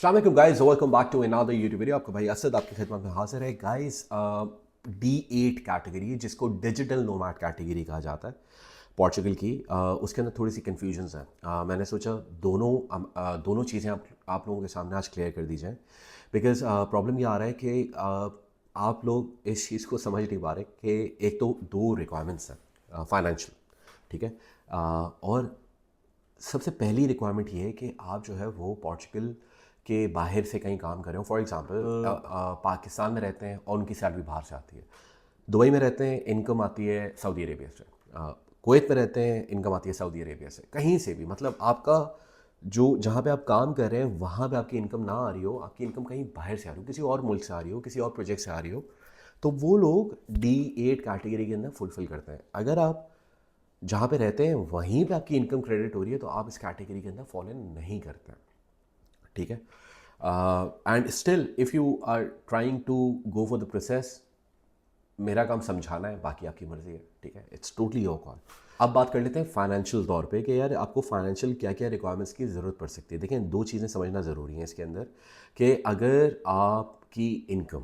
अस्सलाम वालेकुम guys, welcome back to another YouTube video. आपका भाई असद आपकी खिदमत में हाजिर है गाइस। D8 कैटेगरी जिसको डिजिटल नोमैड कैटेगरी कहा जाता है पोर्चुगल की, उसके अंदर थोड़ी सी कन्फ्यूजन्स हैं। मैंने सोचा दोनों चीज़ें आप लोगों के सामने आज क्लियर कर दी जाएँ। बिकॉज प्रॉब्लम ये आ रहा है कि आप लोग इस चीज़ को समझ नहीं पा रहे कि एक तो दो रिक्वायरमेंट्स हैं फाइनेंशियल, ठीक है। और सबसे पहली रिक्वायरमेंट ये है कि आप जो है वो पोर्चुगल के बाहर से कहीं काम कर रहे हो। फॉर एग्जांपल पाकिस्तान में रहते हैं और उनकी सैलरी बाहर से आती है। दुबई में रहते हैं, इनकम आती है सऊदी अरेबिया से। कुवैत में रहते हैं, इनकम आती है सऊदी अरेबिया से। कहीं से भी, मतलब आपका जो जहाँ पे आप काम कर रहे हैं वहाँ पे आपकी इनकम ना आ रही हो, आपकी इनकम कहीं बाहर से आ रही हो, किसी और मुल्क से आ रही हो, किसी और प्रोजेक्ट से आ रही हो, तो वो लोग D8 कैटेगरी के अंदर फुलफिल करते हैं। अगर आप जहाँ पे रहते हैं वहीं पे आपकी इनकम क्रेडिट हो रही है तो आप इस कैटेगरी के अंदर फॉल इन नहीं करते हैं, ठीक है। And still if you are trying to go for the process, मेरा काम समझाना है, बाकी आपकी मर्ज़ी है, ठीक है। It's totally your call. अब बात कर लेते हैं फाइनेंशियल तौर पे कि यार आपको फाइनेंशियल क्या क्या रिक्वायरमेंट्स की ज़रूरत पड़ सकती है। देखें, दो चीज़ें समझना ज़रूरी हैं इसके अंदर कि अगर आपकी इनकम,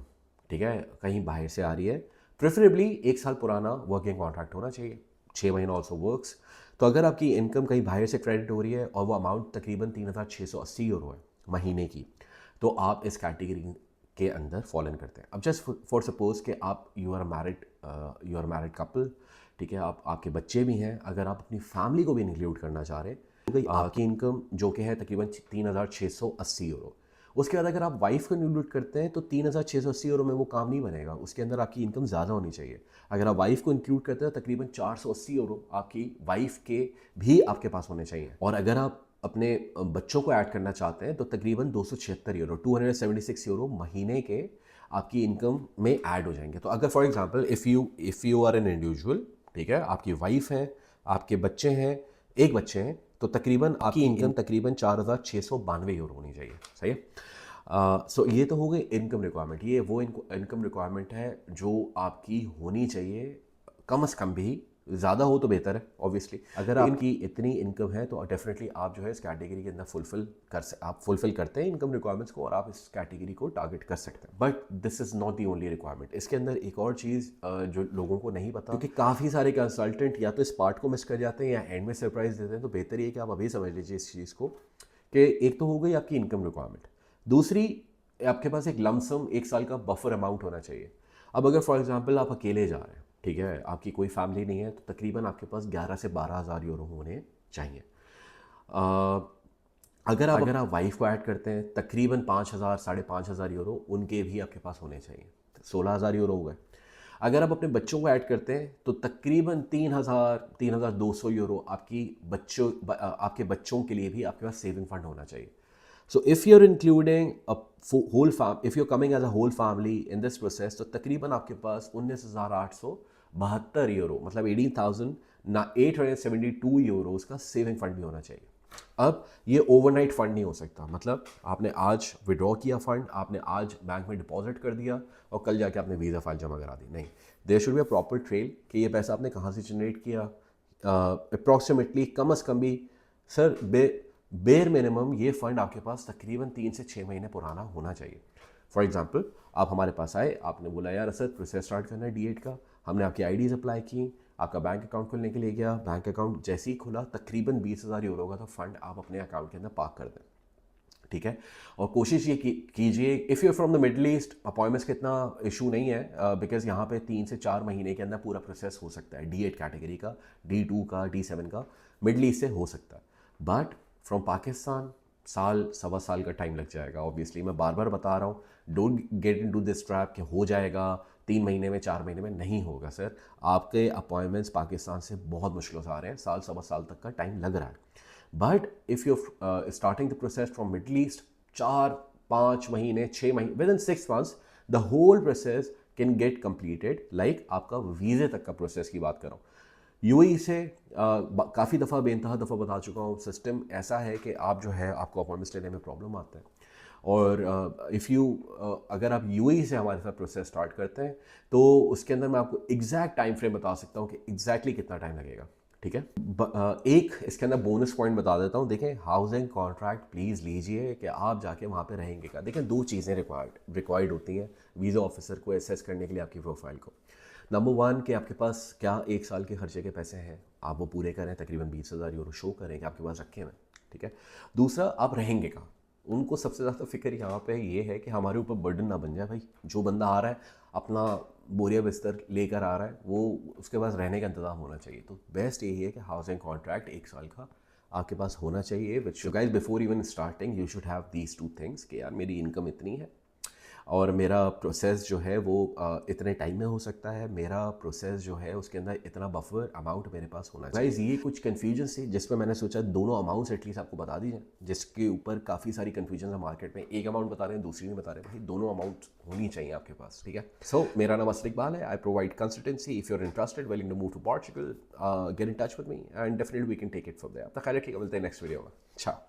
ठीक है, कहीं बाहर से आ रही है, प्रेफरेबली 1 साल पुराना वर्किंग कॉन्ट्रैक्ट होना चाहिए, 6 महीना ऑल्सो वर्क्स। तो अगर आपकी इनकम कहीं बाहर से क्रेडिट हो रही है और वो अमाउंट तकरीबन 3,680 यूरो है महीने की, तो आप इस कैटेगरी के अंदर फॉल इन करते हैं। अब जस्ट फॉर सपोज कि आप यू आर मैरिड कपल, ठीक है, आप आपके बच्चे भी हैं। अगर आप अपनी फैमिली को भी इंक्लूड करना चाह रहे हैं, आपकी इनकम जो कि है तकरीबन 3,680 यूरो, उसके बाद अगर आप वाइफ को इंक्लूड करते हैं तो 3,680 यूरो में वो काम नहीं बनेगा, उसके अंदर आपकी इनकम ज़्यादा होनी चाहिए। अगर आप वाइफ को इंक्लूड करते हैं तो तकरीबन 480 यूरो आपकी वाइफ के भी आपके पास होने चाहिए। और अगर आप अपने बच्चों को ऐड करना चाहते हैं तो तकरीबन 276 यूरो, 276 यूरो महीने के आपकी इनकम में ऐड हो जाएंगे। तो अगर for example if you are an individual, ठीक है, आपकी वाइफ है, आपके बच्चे हैं, एक बच्चे हैं, तो तकरीबन आपकी इनकम तकरीबन 4,692 यूरो होनी चाहिए, सही है। सो ये तो हो गई इनकम रिक्वायरमेंट। ये वो इनकम रिक्वायरमेंट है जो आपकी होनी चाहिए, कम से कम भी, ज़्यादा हो तो बेहतर है ऑब्वियसली। अगर आपकी इतनी इनकम है तो डेफिनेटली आप जो है इस कैटेगरी के अंदर आप फुलफिल करते हैं इनकम रिक्वायरमेंट्स को और आप इस कैटेगरी को टारगेट कर सकते हैं। But this is not the only requirement. इसके अंदर एक और चीज़ जो लोगों को नहीं पता, क्योंकि काफ़ी सारे कंसल्टेंट या तो इस पार्ट को मिस कर जाते हैं या एंड में सरप्राइज देते हैं, तो बेहतर ये कि आप अभी समझ लीजिए इस चीज़ को कि एक तो हो गई आपकी इनकम रिक्वायरमेंट, दूसरी आपके पास एक लमसम 1 साल का बफर अमाउंट होना चाहिए। अब अगर फॉर एग्जांपल आप अकेले जा रहे हैं, ठीक है, आपकी कोई फैमिली नहीं है, तो तकरीबन आपके पास 11 से 12 हज़ार यूरो होने चाहिए। अ, अगर आप वाइफ को ऐड करते हैं तकरीबन 5,000 5,500 यूरो उनके भी आपके पास होने चाहिए, 16,000 यूरो हो गए। अगर आप अपने बच्चों को ऐड करते हैं तो तकरीबन 3,200 यूरो आपके बच्चों के लिए भी आपके पास सेविंग फंड होना चाहिए। So if you're including if you're coming as a whole family in this process, तो तकरीबन आपके पास 19,872 यूरो, मतलब 18,872 यूरोज का सेविंग फंड भी होना चाहिए। अब ये ओवरनाइट फंड नहीं हो सकता, मतलब आपने आज विड्रॉ किया फंड, आपने आज बैंक में डिपॉजिट कर दिया और कल जाके आपने वीज़ा फाइल जमा करा दी, नहीं। There should be a proper trail कि ये पैसा आपने कहाँ से जनरेट किया। अप्रॉक्सीमेटली कम अज़ कम भी, सर, बेर मिनिमम ये फ़ंड आपके पास तकरीबन 3 से 6 महीने पुराना होना चाहिए। फॉर एग्जांपल, आप हमारे पास आए, आपने बोला यार असद प्रोसेस स्टार्ट करना है D8 का, हमने आपकी आईडीज़ अप्लाई की, आपका बैंक अकाउंट खुलने के लिए गया, बैंक अकाउंट जैसे ही खुला तकरीबन 20,000 यूरो का तो फंड आप अपने अकाउंट के अंदर पार्क कर दें, ठीक है। और कोशिश ये कीजिए, if you from the middle east, appointments का इतना इशू नहीं है, बिकॉज यहाँ पे 3 से 4 महीने के अंदर पूरा प्रोसेस हो सकता है D8 कैटेगरी का, D2 का, D7 का, मिडल ईस्ट से हो सकता है। बट फ्रॉम पाकिस्तान साल सवा साल का टाइम लग जाएगा। ऑब्वियसली मैं बार बार बता रहा हूँ, don't get into this trap कि हो जाएगा 3 महीने में, 4 महीने में, नहीं होगा सर। आपके अपॉइंटमेंट्स पाकिस्तान से बहुत मुश्किलों से आ रहे हैं, साल सवा साल तक का टाइम लग रहा है। But if you starting the process from Middle East, 4 5 महीने 6 महीने, within 6 months the whole process can get completed. Like आपका वीज़े तक का प्रोसेस की बात कर रहा हूँ। यूएई से काफ़ी दफ़ा बेनतहा दफ़ा बता चुका हूँ, सिस्टम ऐसा है कि आप जो है आपको अपॉइंटमेंट्स लेने में प्रॉब्लम आता है। और अगर आप यूएई से हमारे साथ प्रोसेस स्टार्ट करते हैं तो उसके अंदर मैं आपको एग्जैक्ट टाइम फ्रेम बता सकता हूँ कि एग्जैक्टली कितना टाइम लगेगा। ठीक है। एक इसके अंदर बोनस पॉइंट बता देता हूँ। देखें, हाउसिंग कॉन्ट्रैक्ट प्लीज़ लीजिए कि आप जाके वहाँ पे रहेंगे का। देखें, दो चीज़ें रिक्वायर्ड होती हैं वीज़ा ऑफिसर को एसेस करने के लिए आपकी प्रोफाइल को। नंबर वन कि आपके पास क्या 1 साल के खर्चे के पैसे हैं, आप वो पूरे करें, तकरीबन 20,000 यूरो शो करें कि आपके पास रखे हुए हैं, ठीक है। दूसरा, आप रहेंगे कहाँ। उनको सबसे ज़्यादा फिक्र यहाँ पे ये है कि हमारे ऊपर बर्डन ना बन जाए। भाई, जो बंदा आ रहा है अपना बोरिया बिस्तर लेकर आ रहा है, वो उसके पास रहने का इंतज़ाम होना चाहिए। तो बेस्ट यही है कि हाउसिंग कॉन्ट्रैक्ट 1 साल का आपके पास होना चाहिए। Which guys before even starting you should have these two things कि यार मेरी इनकम इतनी है और मेरा प्रोसेस जो है वो इतने टाइम में हो सकता है, मेरा प्रोसेस जो है उसके अंदर इतना बफर अमाउंट मेरे पास होना चाहिए। गाइस, ये कुछ कन्फ्यूजन थी जिसमें मैंने सोचा दोनों अमाउंट्स एटलीस्ट आपको बता दीजिए, जिसके ऊपर काफ़ी सारी कन्फ्यूजन है मार्केट में। एक अमाउंट बता रहे हैं, दूसरी नहीं बता रहे। भाई, दोनों अमाउंट होनी चाहिए आपके पास, ठीक है। सो मेरा नाम असद इकबाल है। I provide consultancy. If you are interested, willing to move to Portugal, get in touch with me and definitely we can take it from there. अपना ख्याल रखिएगा, मिलते हैं नेक्स्ट वीडियो में। अच्छा।